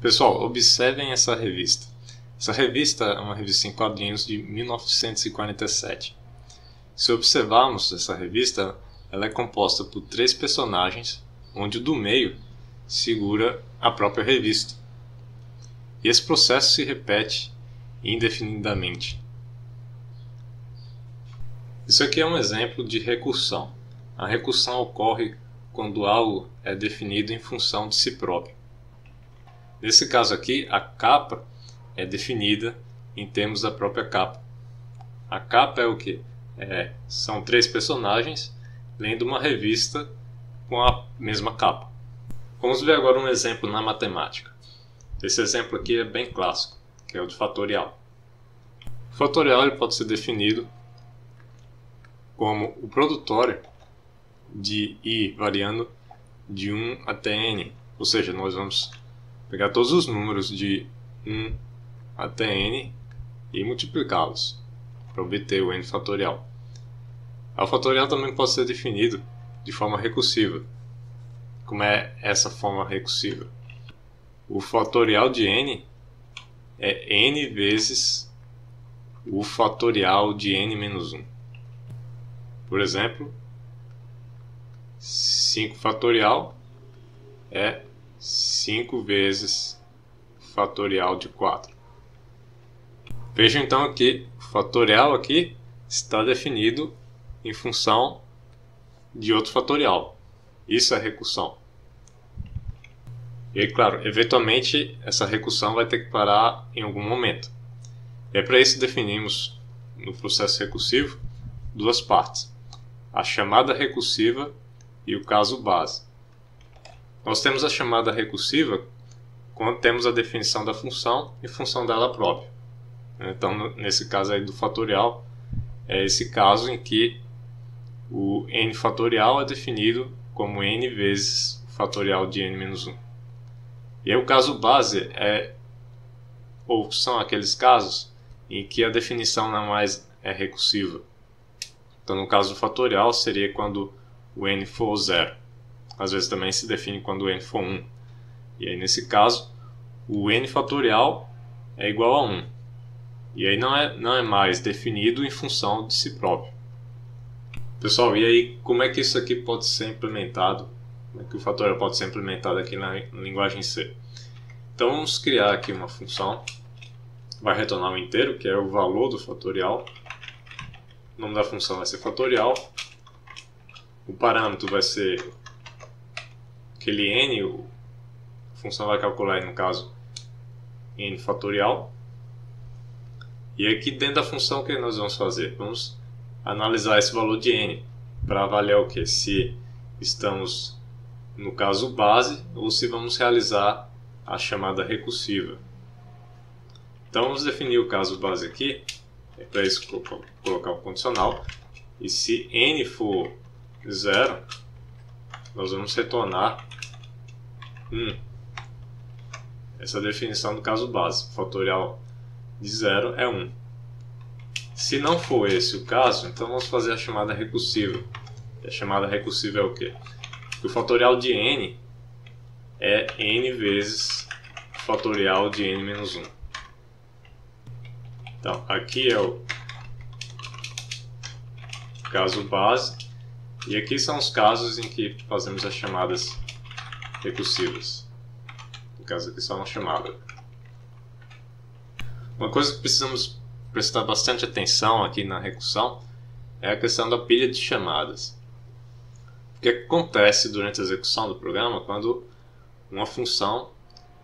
Pessoal, observem essa revista. Essa revista é uma revista em quadrinhos de 1947. Se observarmos essa revista, ela é composta por 3 personagens, onde o do meio segura a própria revista. E esse processo se repete indefinidamente. Isso aqui é um exemplo de recursão. A recursão ocorre quando algo é definido em função de si próprio. Nesse caso aqui, a capa é definida em termos da própria capa. A capa é o que? São 3 personagens lendo uma revista com a mesma capa. Vamos ver agora um exemplo na matemática. Esse exemplo aqui é bem clássico, que é o de fatorial. O fatorial ele pode ser definido como o produtório de i variando de 1 até n. Ou seja, nós vamos pegar todos os números de 1 até n e multiplicá-los para obter o n fatorial. O fatorial também pode ser definido de forma recursiva. Como é essa forma recursiva? O fatorial de n é n vezes o fatorial de n menos 1. Por exemplo, 5 fatorial é 5 vezes o fatorial de 4. Vejam então que o fatorial aqui está definido em função de outro fatorial. Isso é recursão. E aí, claro, eventualmente essa recursão vai ter que parar em algum momento. E para isso definimos no processo recursivo 2 partes: a chamada recursiva e o caso base. Nós temos a chamada recursiva quando temos a definição da função em função dela própria. Então, nesse caso aí do fatorial, é esse caso em que o n fatorial é definido como n vezes o fatorial de n menos 1. E aí o caso base são aqueles casos em que a definição não mais é recursiva. Então, no caso do fatorial, seria quando o n for 0. Às vezes também se define quando o n for 1. E aí, nesse caso, o n fatorial é igual a 1. E aí não é mais definido em função de si próprio. Pessoal, e aí como é que isso aqui pode ser implementado? Como é que o fatorial pode ser implementado aqui na linguagem C? Então vamos criar aqui uma função. Vai retornar um inteiro, que é o valor do fatorial. O nome da função vai ser fatorial. O parâmetro vai ser aquele n, a função vai calcular, no caso, n fatorial. E aqui dentro da função, o que nós vamos fazer? Vamos analisar esse valor de n para avaliar o que? Se estamos no caso base ou se vamos realizar a chamada recursiva. Então vamos definir o caso base aqui. Para isso colocar um condicional. E se n for 0, nós vamos retornar 1. Essa é a definição do caso base. O fatorial de 0 é 1. Se não for esse o caso, então vamos fazer a chamada recursiva. E a chamada recursiva é o quê? O fatorial de n é n vezes o fatorial de n menos 1. Então, aqui é o caso base. E aqui são os casos em que fazemos as chamadas recursivas. No caso aqui só uma chamada. Uma coisa que precisamos prestar bastante atenção aqui na recursão é a questão da pilha de chamadas. O que acontece durante a execução do programa quando uma função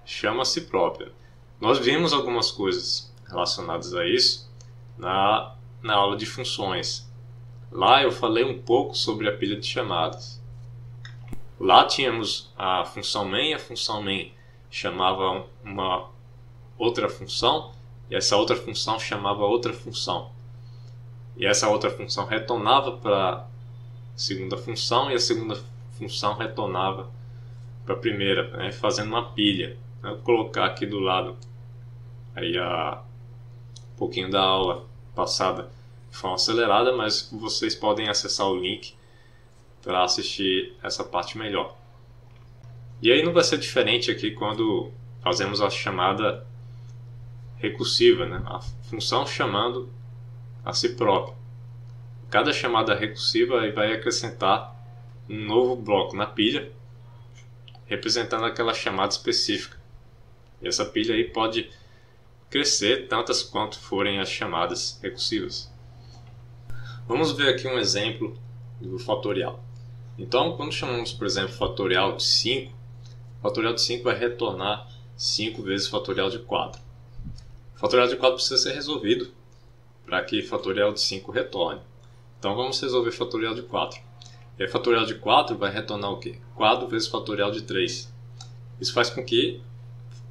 chama a si própria? Nós vimos algumas coisas relacionadas a isso na aula de funções. Lá eu falei um pouco sobre a pilha de chamadas. Lá tínhamos a função main, a função main chamava uma outra função e essa outra função chamava outra função. E essa outra função retornava para a segunda função e a segunda função retornava para a primeira, né, fazendo uma pilha. Eu vou colocar aqui do lado aí um pouquinho da aula passada de forma acelerada, mas vocês podem acessar o link para assistir essa parte melhor. E aí não vai ser diferente aqui quando fazemos a chamada recursiva, né? A função chamando a si própria. Cada chamada recursiva vai acrescentar um novo bloco na pilha, representando aquela chamada específica. E essa pilha aí pode crescer tantas quanto forem as chamadas recursivas. Vamos ver aqui um exemplo do fatorial. Então, quando chamamos, por exemplo, fatorial de 5, o fatorial de 5 vai retornar 5 vezes fatorial de 4. O fatorial de 4 precisa ser resolvido para que fatorial de 5 retorne. Então, vamos resolver fatorial de 4. E aí, fatorial de 4 vai retornar o quê? 4 vezes fatorial de 3. Isso faz com que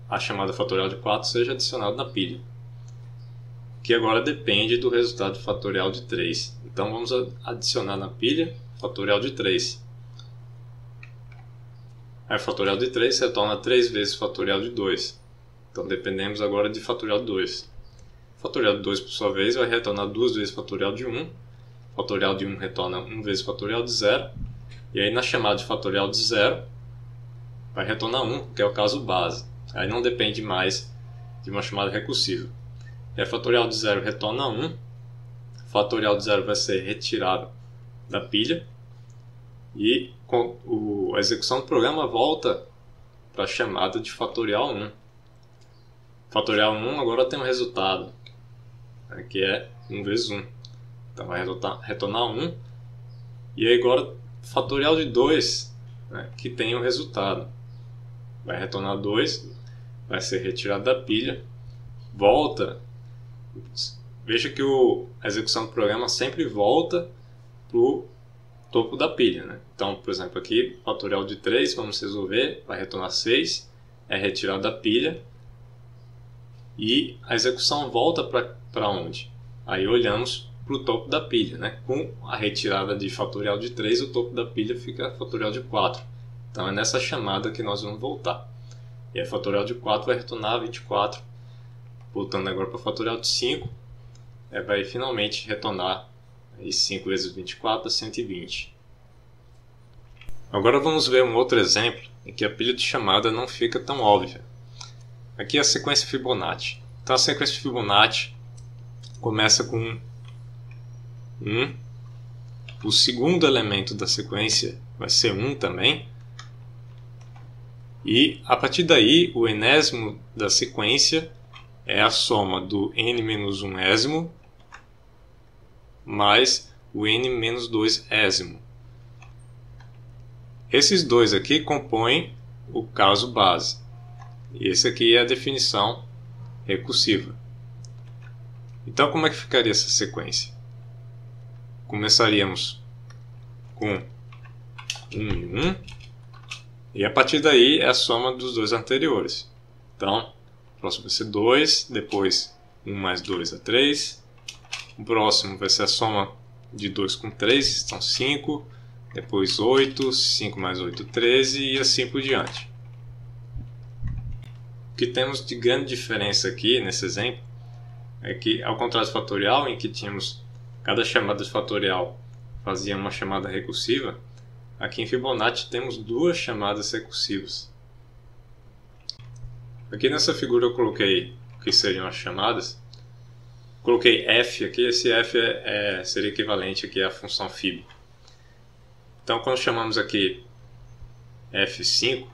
a chamada fatorial de 4 seja adicionada na pilha, que agora depende do resultado fatorial de 3. Então vamos adicionar na pilha fatorial de 3. Aí fatorial de 3 retorna 3 vezes fatorial de 2. Então dependemos agora de fatorial de 2. Fatorial de 2, por sua vez, vai retornar 2 vezes fatorial de 1. Fatorial de 1 retorna 1 vezes fatorial de 0. E aí na chamada de fatorial de 0 vai retornar 1, que é o caso base. Aí não depende mais de uma chamada recursiva. E a fatorial de 0 retorna 1. O fatorial de 0 vai ser retirado da pilha. E a execução do programa volta para a chamada de fatorial 1. Fatorial 1 agora tem um resultado, né, que é 1 vezes 1. Então vai retornar 1. E aí agora fatorial de 2, né, que tem o resultado. Vai retornar 2. Vai ser retirado da pilha, volta. Veja que a execução do programa sempre volta para o topo da pilha, né? Então, por exemplo, aqui, fatorial de 3, vamos resolver, vai retornar 6, é retirado da pilha, e a execução volta para onde? Aí olhamos para o topo da pilha, né? Com a retirada de fatorial de 3, o topo da pilha fica fatorial de 4. Então é nessa chamada que nós vamos voltar. E a fatorial de 4 vai retornar 24. Voltando agora para o fatorial de 5, vai finalmente retornar aí 5 vezes 24 a 120. Agora vamos ver um outro exemplo em que a pilha de chamada não fica tão óbvia. Aqui é a sequência Fibonacci. Então a sequência Fibonacci começa com 1. O segundo elemento da sequência vai ser 1 também. E a partir daí, o enésimo da sequência é a soma do n-1ésimo mais o n-2ésimo. Esses dois aqui compõem o caso base. E esse aqui é a definição recursiva. Então, como é que ficaria essa sequência? Começaríamos com 1 e 1. E a partir daí é a soma dos dois anteriores. Então, o próximo vai ser 2, depois 1 mais 2 é 3. O próximo vai ser a soma de 2 com 3, então 5. Depois 8, 5 mais 8, 13 e assim por diante. O que temos de grande diferença aqui nesse exemplo é que, ao contrário do fatorial, em que tínhamos cada chamada de fatorial fazia uma chamada recursiva, aqui em Fibonacci temos duas chamadas recursivas. Aqui nessa figura eu coloquei o que seriam as chamadas. Coloquei f aqui, esse f seria equivalente aqui à função fib. Então quando chamamos aqui f5,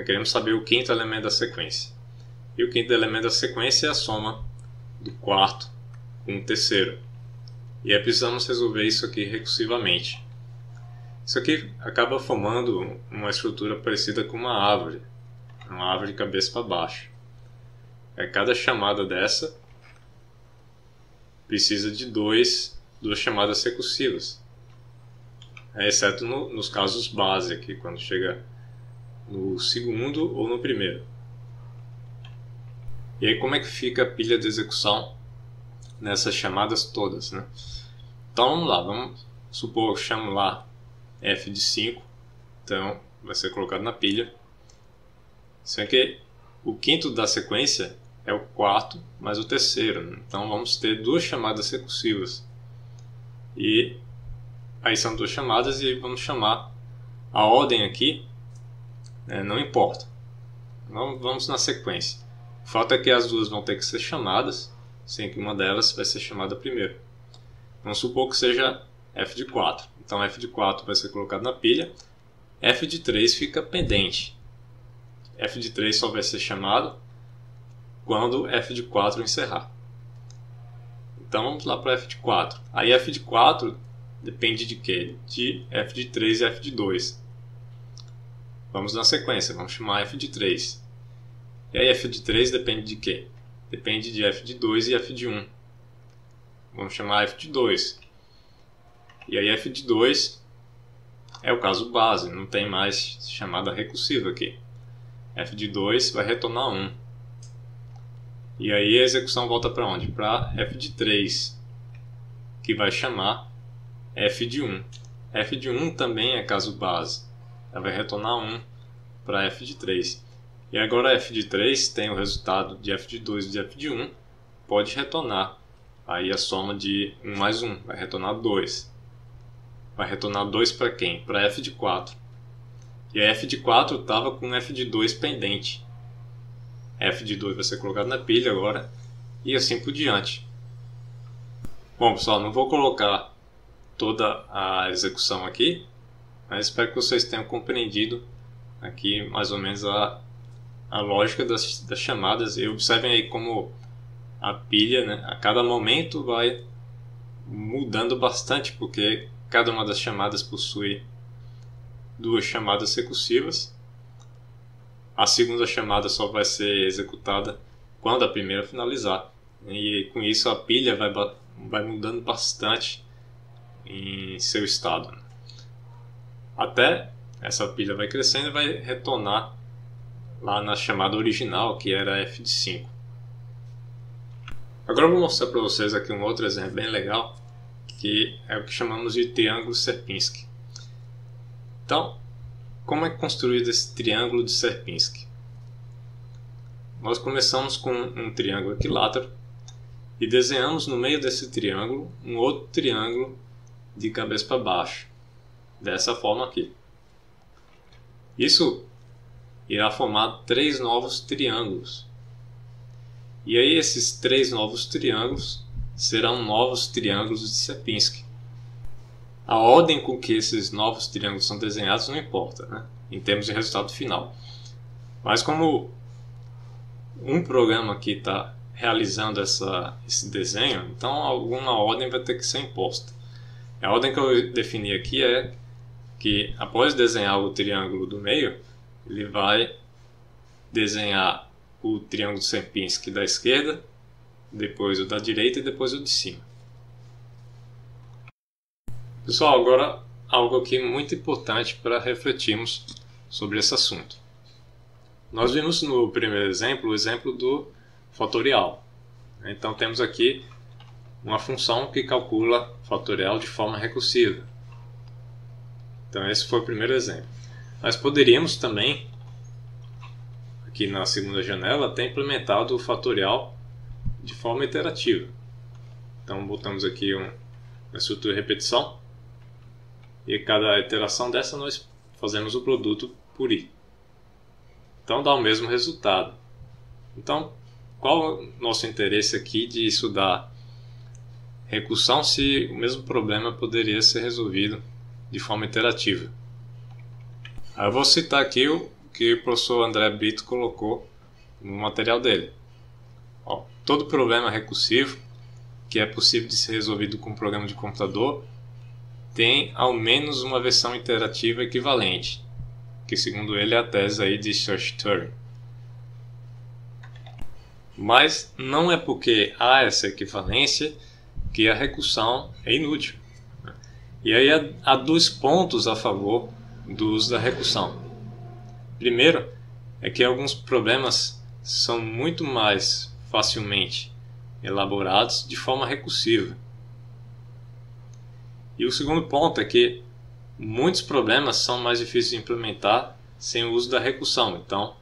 queremos saber o quinto elemento da sequência. E o quinto elemento da sequência é a soma do quarto com o terceiro. E aí precisamos resolver isso aqui recursivamente. Isso aqui acaba formando uma estrutura parecida com uma árvore de cabeça para baixo. Cada chamada dessa precisa de duas chamadas recursivas, exceto nos casos base aqui, quando chega no segundo ou no primeiro. E aí como é que fica a pilha de execução nessas chamadas todas, né? Então vamos lá, vamos supor que eu chamo lá f de 5, então vai ser colocado na pilha. Só que o quinto da sequência é o quarto mais o terceiro, então vamos ter duas chamadas recursivas. E aí são duas chamadas e vamos chamar a ordem aqui, não importa. Vamos na sequência. O fato é que as duas vão ter que ser chamadas, sem que uma delas vai ser chamada primeiro. Vamos supor que seja f de 4. Então f de 4 vai ser colocado na pilha, f de 3 fica pendente. F de 3 só vai ser chamado quando f de 4 encerrar. Então vamos lá para f de 4. Aí f de 4 depende de quê? De f de 3 e f de 2. Vamos na sequência, vamos chamar f de 3. E aí f de 3 depende de quê? Depende de f de 2 e f de 1. Vamos chamar f de 2. E aí f de 2 é o caso base, não tem mais chamada recursiva aqui. F de 2 vai retornar 1. E aí a execução volta para onde? Para f de 3, que vai chamar f de 1. F de 1 também é caso base. Ela vai retornar 1 para f de 3. E agora f de 3 tem o resultado de f de 2 e de f de 1. Pode retornar aí a soma de 1 mais 1. Vai retornar 2. Vai retornar 2 para quem? Para f de 4. E a f de 4 estava com f de 2 pendente. F de 2 vai ser colocado na pilha agora. E assim por diante. Bom, pessoal, não vou colocar toda a execução aqui, mas espero que vocês tenham compreendido aqui mais ou menos a lógica das chamadas. E observem aí como a pilha, né, a cada momento vai mudando bastante, porque cada uma das chamadas possui duas chamadas recursivas. A segunda chamada só vai ser executada quando a primeira finalizar. E com isso a pilha vai mudando bastante em seu estado. Até essa pilha vai crescendo e vai retornar lá na chamada original, que era f de 5. Agora eu vou mostrar para vocês aqui um outro exemplo bem legal, que é o que chamamos de triângulo Sierpinski. Então, como é construído esse triângulo de Sierpinski? Nós começamos com um triângulo equilátero e desenhamos no meio desse triângulo um outro triângulo de cabeça para baixo, dessa forma aqui. Isso irá formar 3 novos triângulos. E aí esses 3 novos triângulos serão novos triângulos de Sierpinski. A ordem com que esses novos triângulos são desenhados não importa, né, em termos de resultado final. Mas como um programa aqui está realizando esse desenho, então alguma ordem vai ter que ser imposta. A ordem que eu defini aqui é que após desenhar o triângulo do meio, ele vai desenhar o triângulo Sierpinski da esquerda, depois o da direita e depois o de cima. Pessoal, agora algo aqui muito importante para refletirmos sobre esse assunto. Nós vimos no primeiro exemplo o exemplo do fatorial. Então temos aqui uma função que calcula fatorial de forma recursiva. Então esse foi o primeiro exemplo. Nós poderíamos também, aqui na segunda janela, ter implementado o fatorial de forma iterativa. Então botamos aqui uma estrutura de repetição e cada iteração dessa nós fazemos o produto por i. Então dá o mesmo resultado. Então qual é o nosso interesse aqui de estudar recursão se o mesmo problema poderia ser resolvido de forma iterativa? Eu vou citar aqui o que o professor André Brito colocou no material dele. Todo problema recursivo que é possível de ser resolvido com um programa de computador tem ao menos uma versão iterativa equivalente, que segundo ele é a tese aí de Search-Turing. Mas não é porque há essa equivalência que a recursão é inútil. E aí há 2 pontos a favor do uso da recursão. Primeiro é que alguns problemas são muito mais facilmente elaborados de forma recursiva. E o segundo ponto é que muitos problemas são mais difíceis de implementar sem o uso da recursão. Então,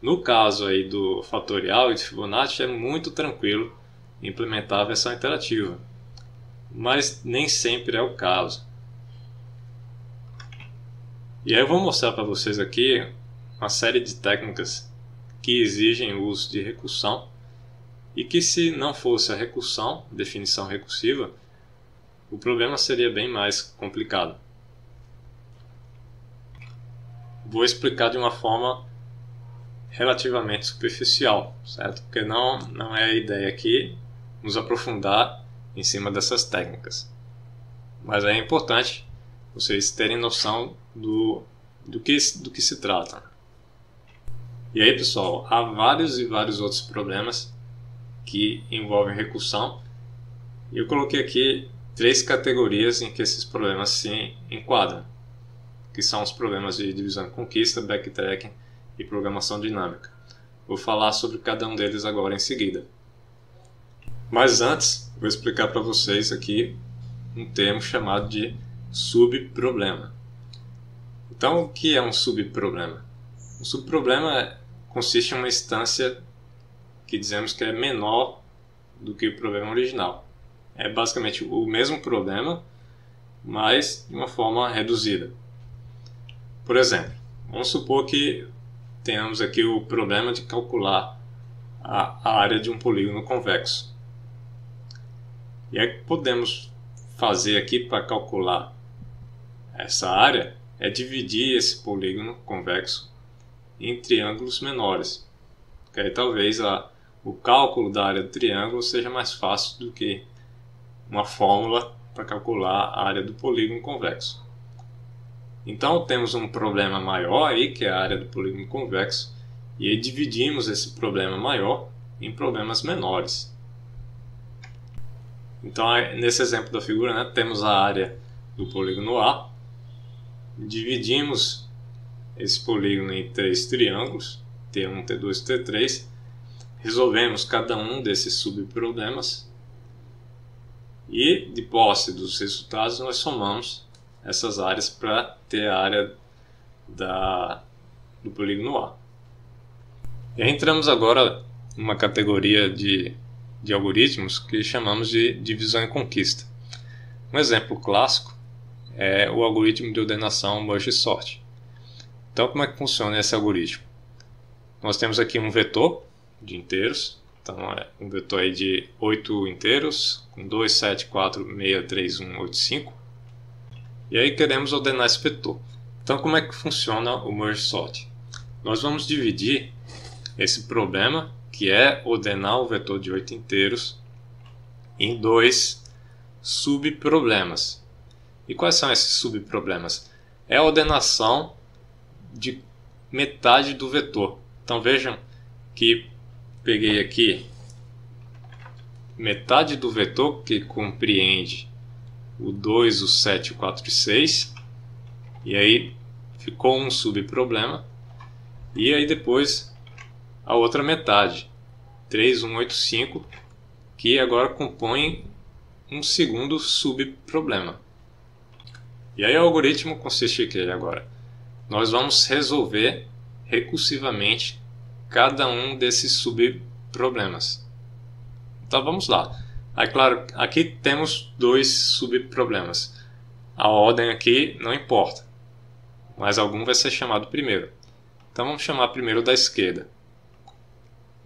no caso aí do fatorial e do Fibonacci, é muito tranquilo implementar a versão iterativa, mas nem sempre é o caso. E aí eu vou mostrar para vocês aqui uma série de técnicas que exigem o uso de recursão e que, se não fosse a recursão, definição recursiva, o problema seria bem mais complicado. Vou explicar de uma forma relativamente superficial, certo? Porque não é a ideia aqui nos aprofundar em cima dessas técnicas. Mas é importante vocês terem noção do que se trata. E aí, pessoal, há vários e vários outros problemas que envolvem recursão. E eu coloquei aqui 3 categorias em que esses problemas se enquadram, que são os problemas de divisão e conquista, backtracking e programação dinâmica. Vou falar sobre cada um deles agora em seguida. Mas antes, vou explicar para vocês aqui um termo chamado de subproblema. Então, o que é um subproblema? Um subproblema consiste em uma instância que dizemos que é menor do que o problema original. É basicamente o mesmo problema, mas de uma forma reduzida. Por exemplo, vamos supor que tenhamos aqui o problema de calcular a área de um polígono convexo. E aí, o que podemos fazer aqui para calcular essa área é dividir esse polígono convexo em triângulos menores. Que aí talvez o cálculo da área do triângulo seja mais fácil do que uma fórmula para calcular a área do polígono convexo. Então temos um problema maior aí, que é a área do polígono convexo, e aí dividimos esse problema maior em problemas menores. Então, nesse exemplo da figura, né, temos a área do polígono A, dividimos esse polígono em 3 triângulos, T1, T2 e T3, resolvemos cada um desses subproblemas e, de posse dos resultados, nós somamos essas áreas para ter a área do polígono A. E aí entramos agora numa categoria de algoritmos que chamamos de divisão e conquista. Um exemplo clássico é o algoritmo de ordenação merge sort. Então, como é que funciona esse algoritmo? Nós temos aqui um vetor de inteiros, então é um vetor aí de 8 inteiros, com 2, 7, 4, 6, 3, 1, 8, 5. E aí queremos ordenar esse vetor. Então, como é que funciona o merge sort? Nós vamos dividir esse problema, que é ordenar o vetor de 8 inteiros, em 2 subproblemas. E quais são esses subproblemas? É a ordenação de metade do vetor. Então vejam que peguei aqui metade do vetor, que compreende o 2, o 7, o 4 e 6. E aí ficou um subproblema. E aí depois a outra metade, 3, 1, 8, 5, que agora compõe um segundo subproblema. E aí o algoritmo consiste em que agora? Nós vamos resolver recursivamente cada um desses subproblemas. Então vamos lá. Aí, claro, aqui temos 2 subproblemas. A ordem aqui não importa, mas algum vai ser chamado primeiro. Então vamos chamar primeiro da esquerda.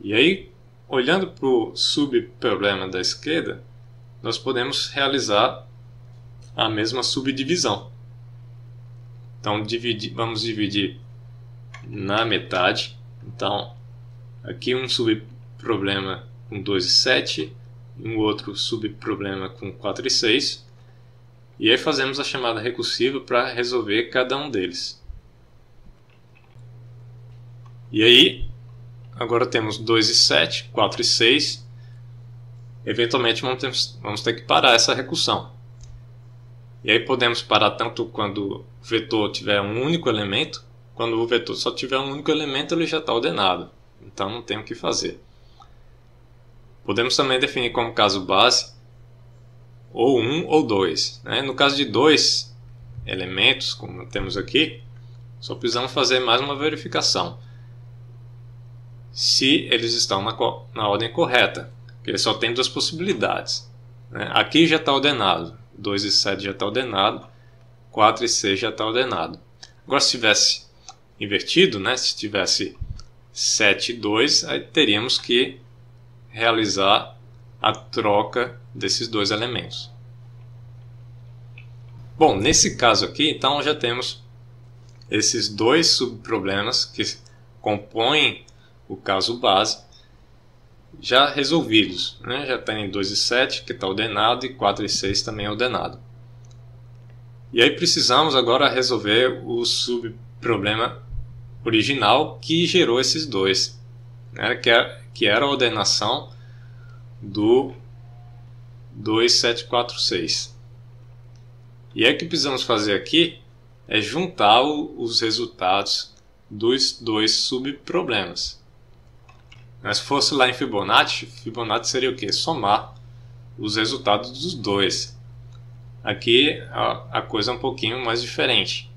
E aí, olhando para o subproblema da esquerda, nós podemos realizar a mesma subdivisão. Então vamos dividir na metade. Então aqui um subproblema com 2 e 7, e um outro subproblema com 4 e 6. E aí fazemos a chamada recursiva para resolver cada um deles. E aí, agora temos 2 e 7, 4 e 6. Eventualmente vamos ter que parar essa recursão. E aí podemos parar tanto quando o vetor tiver um único elemento. Quando o vetor só tiver um único elemento, ele já está ordenado. Então não tem o que fazer. Podemos também definir como caso base ou 1 ou 2. No caso de 2 elementos, como temos aqui, só precisamos fazer mais uma verificação. Se eles estão na ordem correta, porque ele só tem 2 possibilidades. Aqui já está ordenado, 2 e 7 já está ordenado, 4 e 6 já está ordenado. Agora, se tivesse invertido, se tivesse 7 e 2, aí teríamos que realizar a troca desses dois elementos. Bom, nesse caso aqui, então já temos esses dois subproblemas que compõem o caso base já resolvidos, né? Já tem 2 e 7 que está ordenado e 4 e 6 também é ordenado. E aí precisamos agora resolver o subproblema original que gerou esses dois, né? Que era a ordenação do 2, 7, 4, 6. E aí o que precisamos fazer aqui é juntar os resultados dos dois subproblemas. Mas se fosse lá em Fibonacci, Fibonacci seria o quê? Somar os resultados dos dois. Aqui a coisa é um pouquinho mais diferente.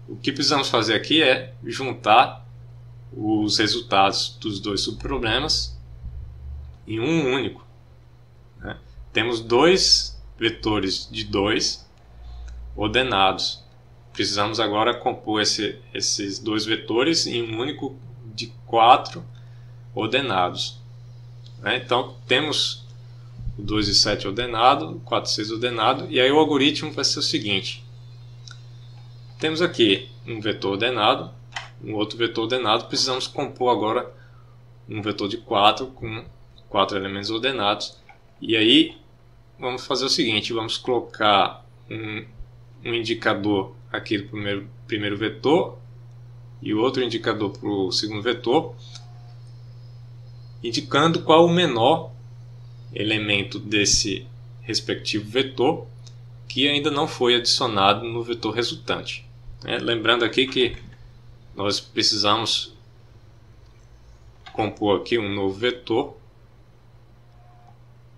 O que precisamos fazer aqui é juntar os resultados dos dois subproblemas em um único, né? Temos dois vetores de 2 ordenados. Precisamos agora compor esses dois vetores em um único de 4 ordenados, né? Então temos o 2 e 7 ordenado, o 4 e 6 ordenado, e aí o algoritmo vai ser o seguinte: temos aqui um vetor ordenado, um outro vetor ordenado, precisamos compor agora um vetor de 4 com 4 elementos ordenados, e aí vamos fazer o seguinte: vamos colocar um indicador aqui para o primeiro vetor e o outro indicador para o segundo vetor, indicando qual o menor elemento desse respectivo vetor que ainda não foi adicionado no vetor resultante. Lembrando aqui que nós precisamos compor aqui um novo vetor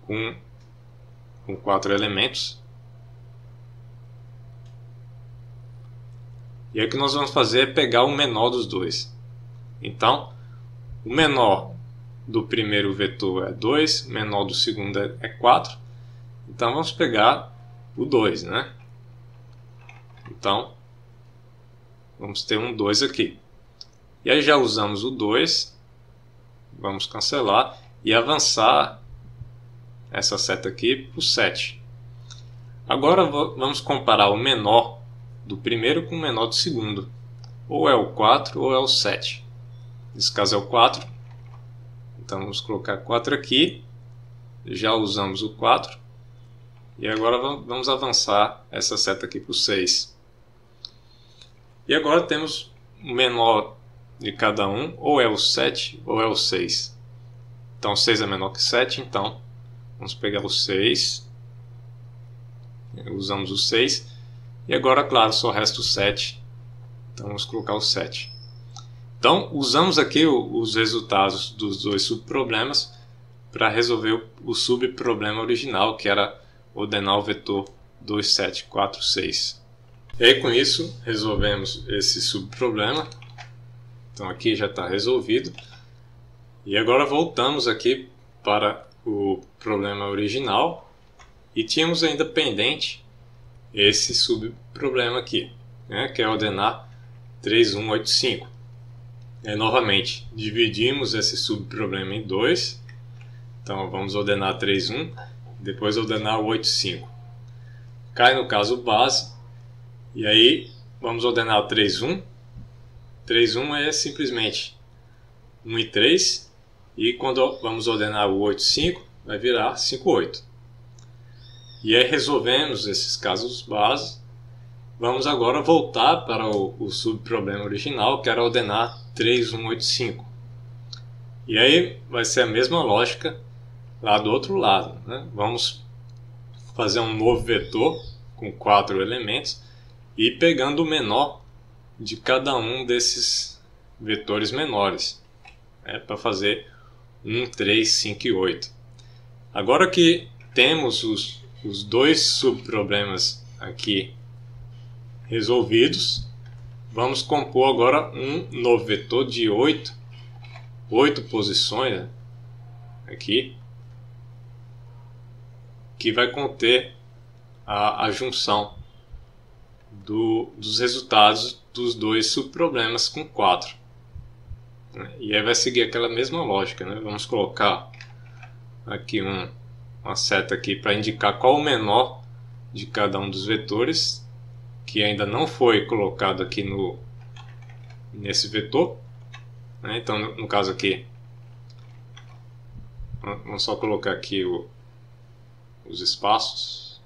com 4 elementos. E aí o que nós vamos fazer é pegar o menor dos dois. Então, o menor do primeiro vetor é 2, o menor do segundo é 4. Então vamos pegar o 2, né? Então, vamos ter um 2 aqui. E aí já usamos o 2, vamos cancelar e avançar essa seta aqui para o 7. Agora vamos comparar o menor do primeiro com o menor do segundo. Ou é o 4 ou é o 7. Nesse caso é o 4. Então vamos colocar 4 aqui. Já usamos o 4. E agora vamos avançar essa seta aqui para o 6. E agora temos o menor de cada um, ou é o 7 ou é o 6. Então 6 é menor que 7, então vamos pegar o 6. Usamos o 6. E agora, claro, só resta o 7. Então vamos colocar o 7. Então usamos aqui os resultados dos dois subproblemas para resolver o subproblema original, que era ordenar o vetor 2, 7, 4, 6. E aí com isso resolvemos esse subproblema. Então aqui já está resolvido. E agora voltamos aqui para o problema original. E tínhamos ainda pendente esse subproblema aqui, né, que é ordenar 3, 1, 8, 5. Novamente, dividimos esse subproblema em 2. Então vamos ordenar 3, 1, depois ordenar o 8, 5. Cai no caso base, e aí vamos ordenar o 3, 1. 3, 1 é simplesmente 1 e 3, e quando vamos ordenar o 8, 5, vai virar 5, 8. E aí resolvemos esses casos base. Vamos agora voltar para o subproblema original, que era ordenar 3, 1, 8, 5. E aí vai ser a mesma lógica lá do outro lado, né? Vamos fazer um novo vetor com 4 elementos e pegando o menor de cada um desses vetores menores, né, para fazer 1, 3, 5 e 8. Agora que temos os dois subproblemas aqui resolvidos, vamos compor agora um novo vetor de 8 posições, né, aqui, que vai conter a junção dos resultados dos dois subproblemas com 4. né? E aí vai seguir aquela mesma lógica, né? Vamos colocar aqui uma seta aqui para indicar qual o menor de cada um dos vetores que ainda não foi colocado aqui nesse vetor, né? Então no caso aqui vamos só colocar aqui os espaços.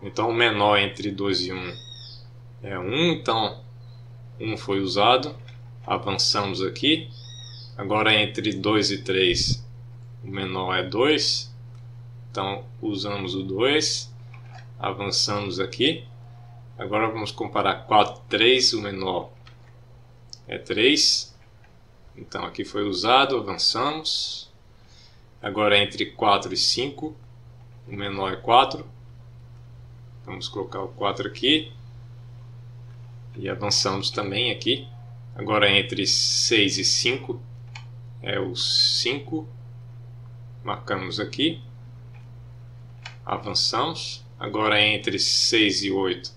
Então o menor entre 2 e 1 é 1, então 1 foi usado, avançamos aqui. Agora entre 2 e 3 o menor é 2, então usamos o 2, avançamos aqui. Agora vamos comparar 4 e 3, o menor é 3, então aqui foi usado, avançamos. Agora entre 4 e 5 o menor é 4, vamos colocar o 4 aqui e avançamos também aqui. Agora entre 6 e 5 é o 5, marcamos aqui, avançamos. Agora entre 6 e 8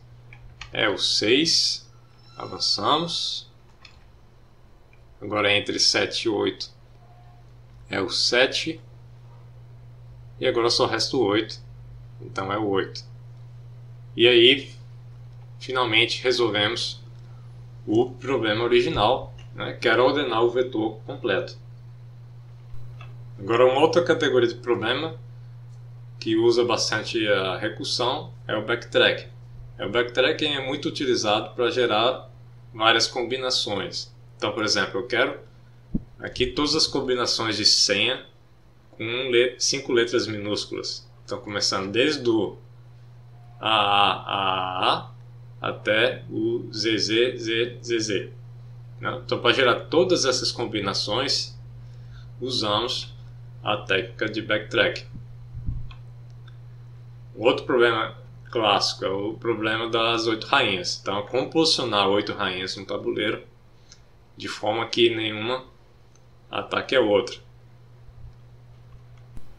é o 6, avançamos. Agora entre 7 e 8 é o 7, e agora só resta o 8, então é o 8. E aí finalmente resolvemos o problema original, né, que era ordenar o vetor completo. Agora uma outra categoria de problema que usa bastante a recursão é o backtracking. O backtracking é muito utilizado para gerar várias combinações. Então, por exemplo, eu quero aqui todas as combinações de senha com 5 letras minúsculas. Então, começando desde o AAAA até o ZZZZZ. Então, para gerar todas essas combinações, usamos a técnica de backtracking. Outro problema clássico é o problema das 8 rainhas. Então, como posicionar 8 rainhas no tabuleiro de forma que nenhuma ataque a outra.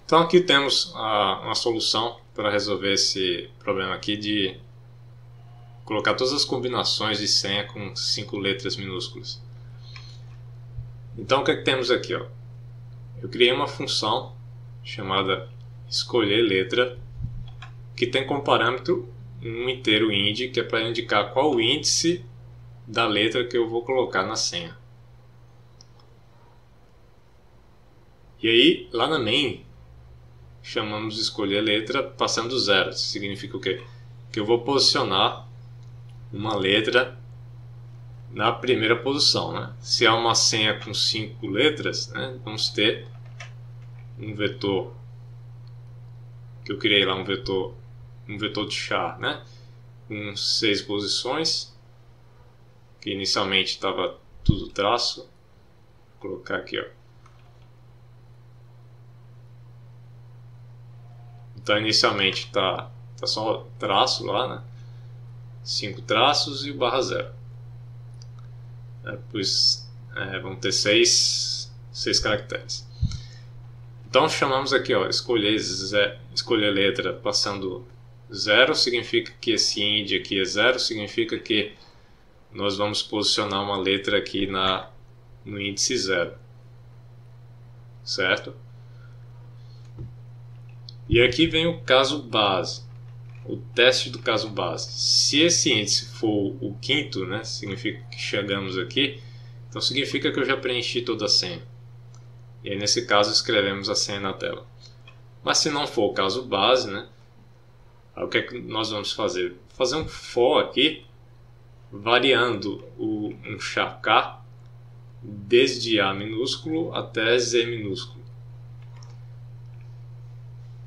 Então, aqui temos uma solução para resolver esse problema aqui de colocar todas as combinações de senha com 5 letras minúsculas. Então, o que é que temos aqui? Ó? Eu criei uma função chamada escolher letra, que tem como parâmetro um inteiro int, que é para indicar qual o índice da letra que eu vou colocar na senha. E aí, lá na main, chamamos de escolher letra passando 0. Isso significa o quê? Que eu vou posicionar uma letra na primeira posição, né? Se é uma senha com 5 letras, né, vamos ter um vetor que eu criei lá, um vetor de char, né, com 6 posições, que inicialmente estava tudo traço. Vou colocar aqui, ó. Então inicialmente tá só traço lá, né? 5 traços e o barra 0. Depois vão ter 6 caracteres. Então chamamos aqui, ó, escolher letra passando 0, significa que esse int aqui é 0, significa que nós vamos posicionar uma letra aqui no índice 0. Certo? E aqui vem o caso base, o teste do caso base. Se esse índice for o quinto, né, significa que chegamos aqui, então significa que eu já preenchi toda a senha. E aí, nesse caso, escrevemos a senha na tela. Mas se não for o caso base, né, o que é que nós vamos fazer? Fazer um for aqui, variando um char k desde A minúsculo até Z minúsculo.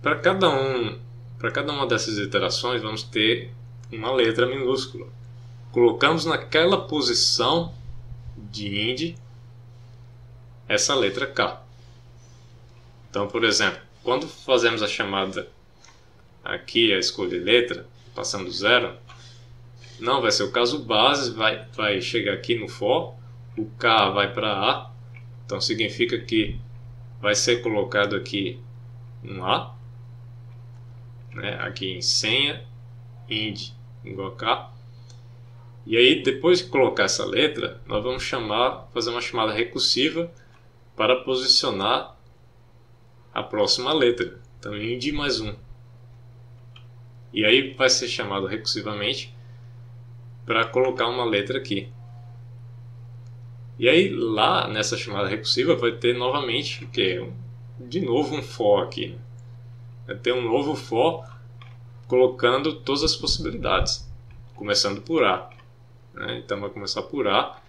Para cada uma dessas iterações, vamos ter uma letra minúscula. Colocamos naquela posição de int essa letra K. Então, por exemplo, quando fazemos a chamada aqui, a escolher letra, passando 0, não vai ser o caso base, vai chegar aqui no for, o K vai para A, então significa que vai ser colocado aqui um A, né, aqui em senha int igual a K, E aí, depois de colocar essa letra, nós vamos fazer uma chamada recursiva para posicionar a próxima letra. Então, ind mais 1. E aí vai ser chamado recursivamente para colocar uma letra aqui. E aí, lá nessa chamada recursiva, vai ter novamente o que? De novo um for aqui, né? Vai ter um novo for colocando todas as possibilidades, começando por A, né? Então vai começar por A,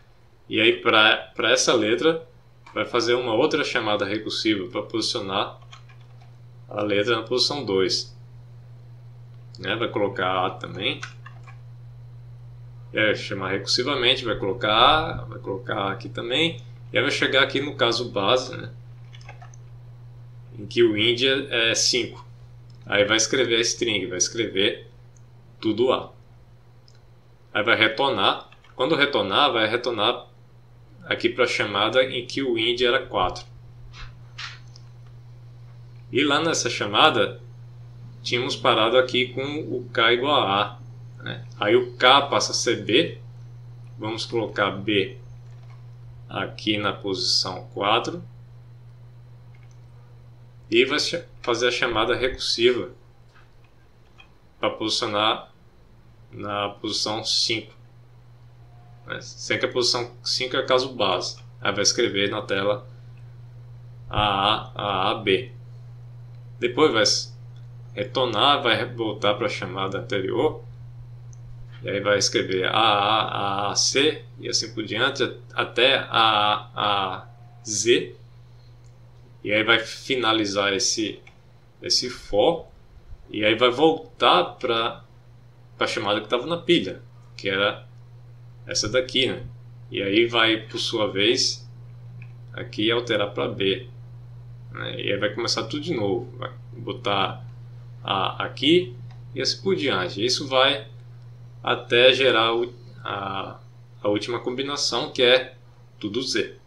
e aí para essa letra vai fazer uma outra chamada recursiva para posicionar a letra na posição 2, né? Vai colocar A também, chamar recursivamente, vai colocar A, vai colocar A aqui também, e aí vai chegar aqui no caso base, né? Em que o ind é 5. Aí vai escrever a string, vai escrever tudo A. Aí vai retornar. Quando retornar, vai retornar aqui para a chamada em que o ind era 4. E lá nessa chamada, tínhamos parado aqui com o k igual a A, né? Aí o k passa a ser B. Vamos colocar B aqui na posição 4. E vai fazer a chamada recursiva para posicionar na posição 5, né? Sem que a posição 5 é caso base. Aí vai escrever na tela AAB. Depois vai retornar, vai voltar para a chamada anterior. E aí vai escrever AAC e assim por diante até AAZ. E aí vai finalizar esse for, e aí vai voltar para a chamada que estava na pilha, que era essa daqui, né? E aí vai, por sua vez, aqui alterar para B, né? E aí vai começar tudo de novo, vai botar A aqui e assim por diante. Isso vai até gerar a última combinação, que é tudo Z.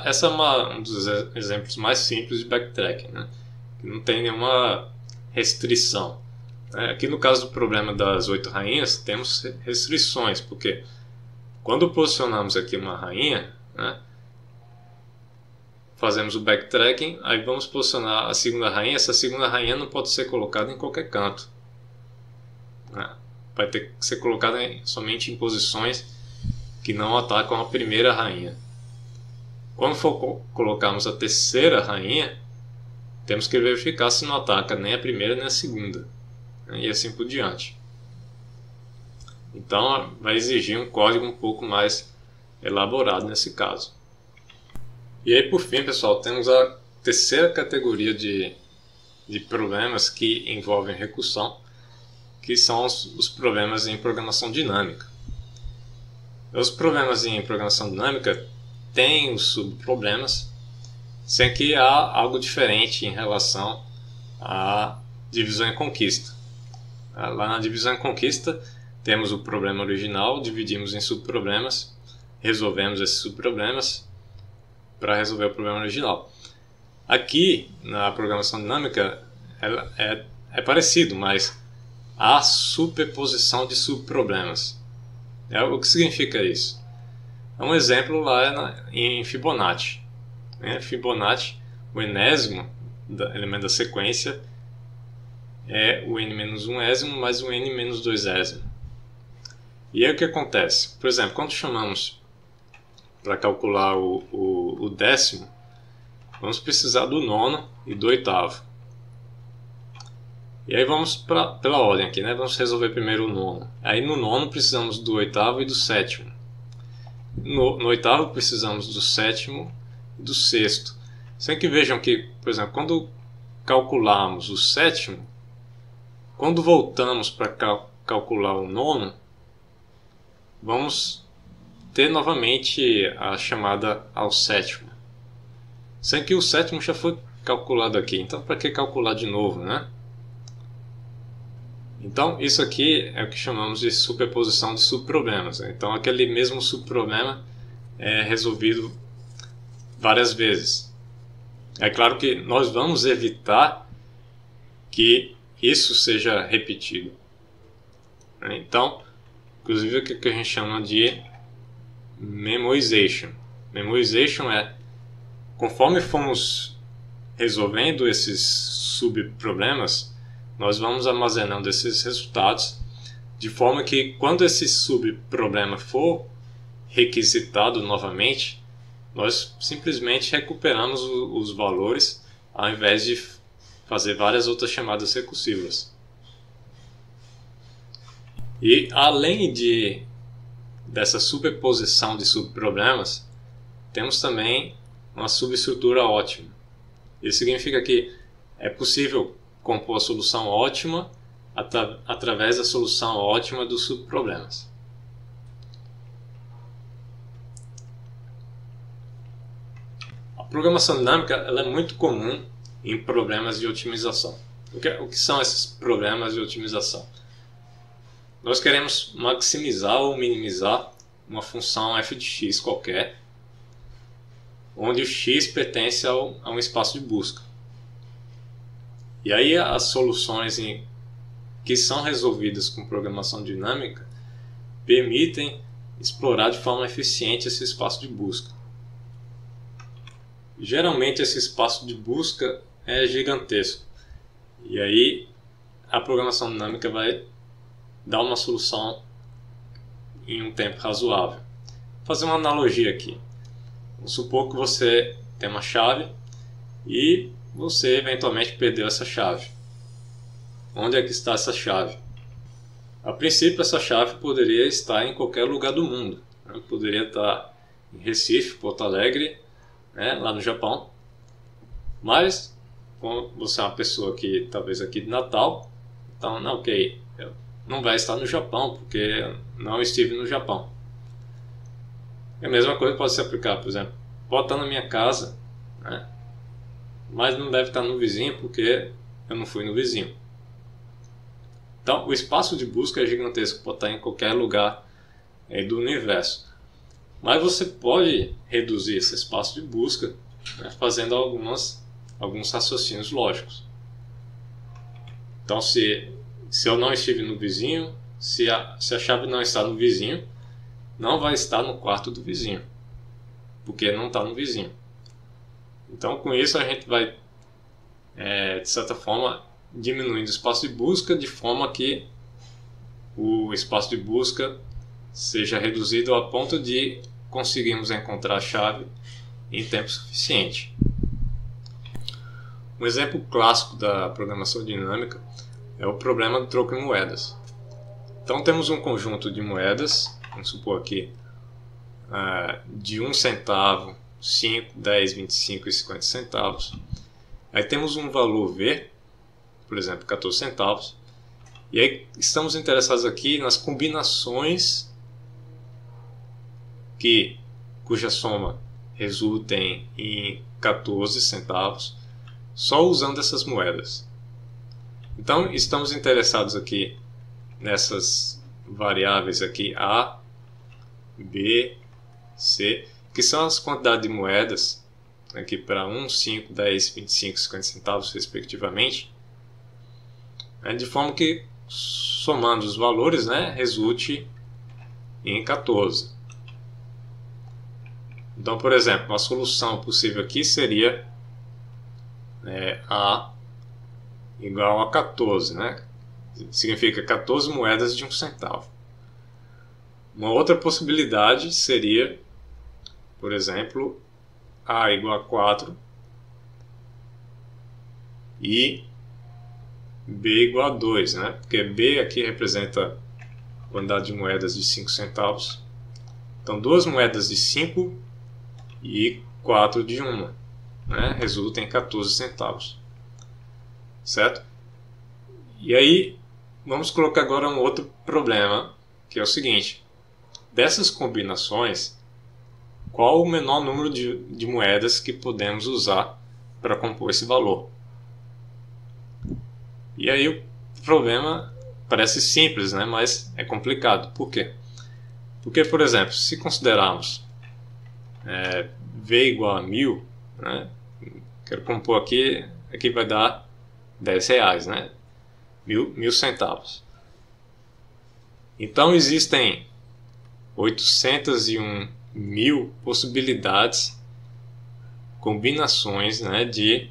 Essa é um dos exemplos mais simples de backtracking, né? Que não tem nenhuma restrição. Aqui no caso do problema das 8 rainhas, temos restrições, porque quando posicionamos aqui uma rainha, né, fazemos o backtracking, aí vamos posicionar a segunda rainha. Essa segunda rainha não pode ser colocada em qualquer canto, né? Vai ter que ser colocada somente em posições que não atacam a primeira rainha. Quando for colocarmos a terceira rainha, temos que verificar se não ataca nem a primeira nem a segunda, né? E assim por diante. Então vai exigir um código um pouco mais elaborado nesse caso. E aí, por fim, pessoal, temos a terceira categoria de problemas que envolvem recursão, que são os problemas em programação dinâmica. Os problemas em programação dinâmica têm os subproblemas, sem que há algo diferente em relação à divisão e conquista. Lá na divisão e conquista temos o problema original, dividimos em subproblemas, resolvemos esses subproblemas para resolver o problema original. Aqui na programação dinâmica é parecido, mas há superposição de subproblemas. O que significa isso? Um exemplo lá em Fibonacci. Fibonacci, o enésimo elemento da sequência é o n-1ésimo mais o n-2ésimo. E aí o que acontece? Por exemplo, quando chamamos para calcular o décimo, vamos precisar do nono e do oitavo. E aí vamos pela ordem aqui, né? Vamos resolver primeiro o nono. Aí no nono precisamos do oitavo e do sétimo. No oitavo precisamos do sétimo e do sexto. Sem que vejam que, por exemplo, quando calculamos o sétimo, quando voltamos para calcular o nono, vamos ter novamente a chamada ao sétimo. Sem que o sétimo já foi calculado aqui. Então, para que calcular de novo, né? Então, isso aqui é o que chamamos de superposição de subproblemas. Então, aquele mesmo subproblema é resolvido várias vezes. É claro que nós vamos evitar que isso seja repetido. Então, inclusive o que a gente chama de memoization. Memoization é, conforme fomos resolvendo esses subproblemas, nós vamos armazenando esses resultados de forma que quando esse subproblema for requisitado novamente, nós simplesmente recuperamos os valores ao invés de fazer várias outras chamadas recursivas. E além dessa superposição de subproblemas, temos também uma subestrutura ótima. Isso significa que é possível compor a solução ótima através da solução ótima dos subproblemas. A programação dinâmica ela é muito comum em problemas de otimização. O que são esses problemas de otimização? Nós queremos maximizar ou minimizar uma função f de x qualquer, onde o x pertence a um espaço de busca. E aí as soluções que são resolvidas com programação dinâmica permitem explorar de forma eficiente esse espaço de busca. Geralmente esse espaço de busca é gigantesco. E aí a programação dinâmica vai dar uma solução em um tempo razoável. Vou fazer uma analogia aqui. Vamos supor que você tem uma chave e você eventualmente perdeu essa chave. Onde é que está essa chave? A princípio essa chave poderia estar em qualquer lugar do mundo. Poderia estar em Recife, Porto Alegre, lá no Japão. Mas como você é uma pessoa que talvez aqui de Natal, então ok, não vai estar no Japão porque não estive no Japão. A mesma coisa pode se aplicar, por exemplo, pode estar na minha casa, mas não deve estar no vizinho porque eu não fui no vizinho. Então o espaço de busca é gigantesco, pode estar em qualquer lugar do universo. Mas você pode reduzir esse espaço de busca fazendo alguns raciocínios lógicos. Então se eu não estive no vizinho, se a chave não está no vizinho, não vai estar no quarto do vizinho, porque não está no vizinho. Então com isso a gente vai, de certa forma, diminuindo o espaço de busca de forma que o espaço de busca seja reduzido a ponto de conseguirmos encontrar a chave em tempo suficiente. Um exemplo clássico da programação dinâmica é o problema do troco em moedas. Então temos um conjunto de moedas, vamos supor aqui, de 1 centavo, 5, 10, 25 e 50 centavos. Aí temos um valor V, por exemplo, 14 centavos. E aí estamos interessados aqui nas combinações cuja soma resultem em 14 centavos, só usando essas moedas. Então estamos interessados aqui nessas variáveis aqui A, B, C, que são as quantidades de moedas aqui para 1, 5, 10, 25 e 50 centavos respectivamente, de forma que somando os valores resulte em 14. Então, por exemplo, uma solução possível aqui seria A igual a 14, significa 14 moedas de 1 centavo. Uma outra possibilidade seria, por exemplo, A igual a 4 e B igual a 2, porque B aqui representa a quantidade de moedas de 5 centavos. Então, duas moedas de 5 e 4 de 1, resulta em 14 centavos. Certo? E aí, vamos colocar agora um outro problema, que é o seguinte: dessas combinações, qual o menor número de moedas que podemos usar para compor esse valor? E aí o problema parece simples, mas é complicado. Por quê? Porque, por exemplo, se considerarmos V igual a 1000, quero compor aqui vai dar 10 reais, 1000 centavos. Então existem 801.000 possibilidades, combinações, né, de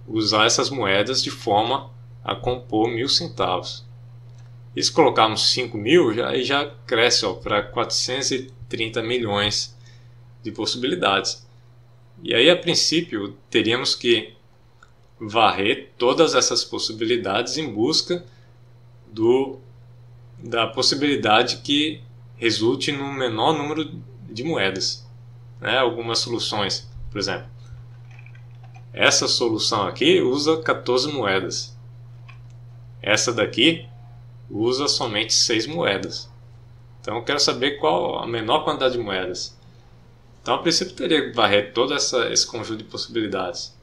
usar essas moedas de forma a compor 1.000 centavos. E se colocarmos 5.000, já cresce para 430 milhões de possibilidades. E aí, a princípio, teríamos que varrer todas essas possibilidades em busca da possibilidade que resulte no menor número de moedas, né? Algumas soluções, por exemplo, essa solução aqui usa 14 moedas, essa daqui usa somente 6 moedas. Então eu quero saber qual a menor quantidade de moedas. Então a princípio teria que varrer todo esse conjunto de possibilidades.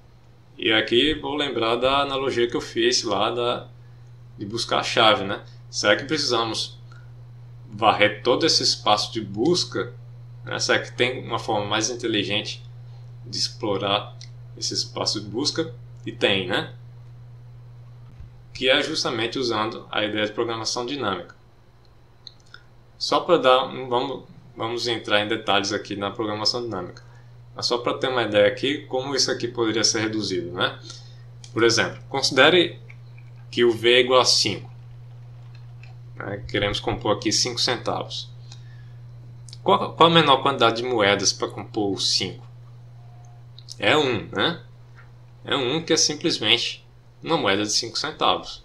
E aqui vou lembrar da analogia que eu fiz lá de buscar a chave, né? Será que precisamos varrer todo esse espaço de busca, né? Será que tem uma forma mais inteligente de explorar esse espaço de busca? E tem, né? Que é justamente usando a ideia de programação dinâmica. Só para dar, vamos entrar em detalhes aqui na programação dinâmica, mas só para ter uma ideia aqui como isso aqui poderia ser reduzido, né? Por exemplo, considere que o V é igual a 5. Queremos compor aqui 5 centavos. Qual a menor quantidade de moedas para compor o 5? É 1, né? É 1, que é simplesmente uma moeda de 5 centavos.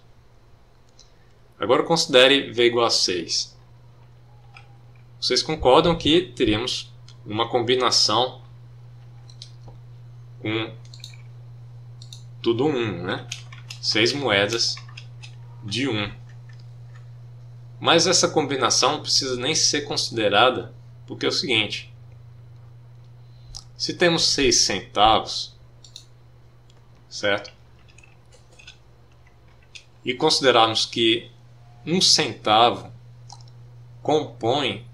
Agora considere V igual a 6. Vocês concordam que teríamos uma combinação com tudo 1, né? 6 moedas de 1. Mas essa combinação não precisa nem ser considerada, porque é o seguinte: se temos 6 centavos, certo? E considerarmos que 1 centavo compõe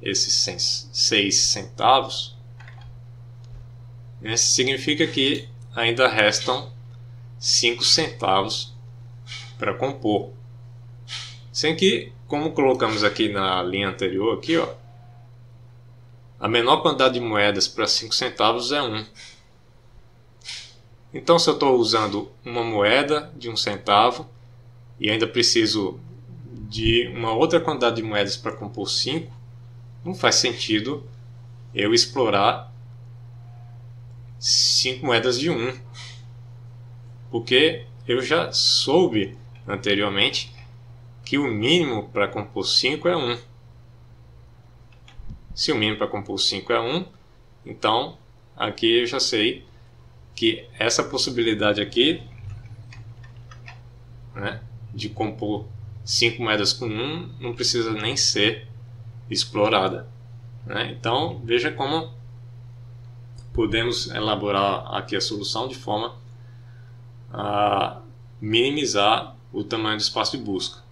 esses 6 centavos, isso significa que ainda restam 5 centavos para compor. Sem que, como colocamos aqui na linha anterior, aqui, ó, a menor quantidade de moedas para 5 centavos é 1. Então, se eu estou usando uma moeda de 1 centavo e ainda preciso de uma outra quantidade de moedas para compor 5, não faz sentido eu explorar 5 moedas de 1, porque eu já soube anteriormente que o mínimo para compor 5 é 1. Se o mínimo para compor 5 é 1, então aqui eu já sei que essa possibilidade aqui, né, de compor 5 moedas com 1 não precisa nem ser explorada, né? Então veja como podemos elaborar aqui a solução de forma a minimizar o tamanho do espaço de busca.